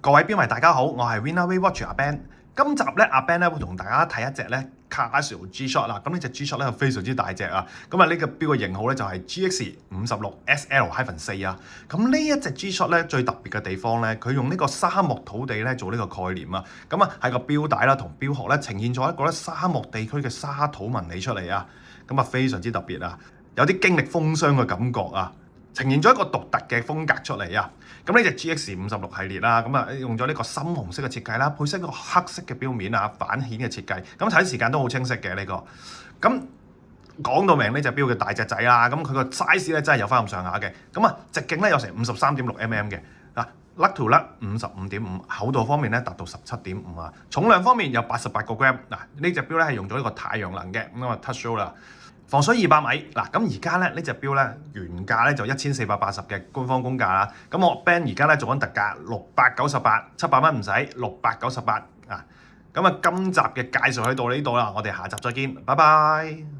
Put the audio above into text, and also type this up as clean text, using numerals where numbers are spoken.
各位標迷大家好，我係 Winner Watch 阿 Ben。今集咧，阿 Ben 咧會同大家睇一隻咧 Casio G-Shock 啦。咁呢隻 G-Shock 咧非常之大隻啊。咁啊呢個標嘅型號咧就係 GX56SL-4 啊。咁呢一隻 G-Shock 咧最特別嘅地方咧，佢用呢個沙漠土地咧做呢個概念啊。咁啊喺個標帶啦同標殼咧呈現咗一個咧沙漠地區嘅沙土紋理出嚟啊。咁啊非常之特別啊，有啲經歷風霜嘅感覺啊。呈現咗一個獨特嘅風格出嚟啊！咁呢隻 GX56系列啦，咁啊用咗呢個深紅色嘅設計啦，配色一個黑色嘅標面啊，反顯嘅設計。咁睇時間都好清晰嘅呢個。咁講到明呢隻標嘅大隻仔啦，咁佢個 size 咧真係有翻咁上下嘅。咁啊直徑咧有成53.6mm 嘅，嗱甩條甩55.5，厚度方面咧達到17.5啊，重量方面有88個 gram。嗱呢隻標咧係用咗呢個太陽能嘅，咁啊 Touch Show 啦。防水200米嗱，咁而家咧呢隻標咧原價咧就1480嘅官方公價啦，咁我 Ben 而家咧做緊特價698，700蚊唔使698啊，咁啊今集嘅介紹去到呢度啦，我哋下集再見，拜拜。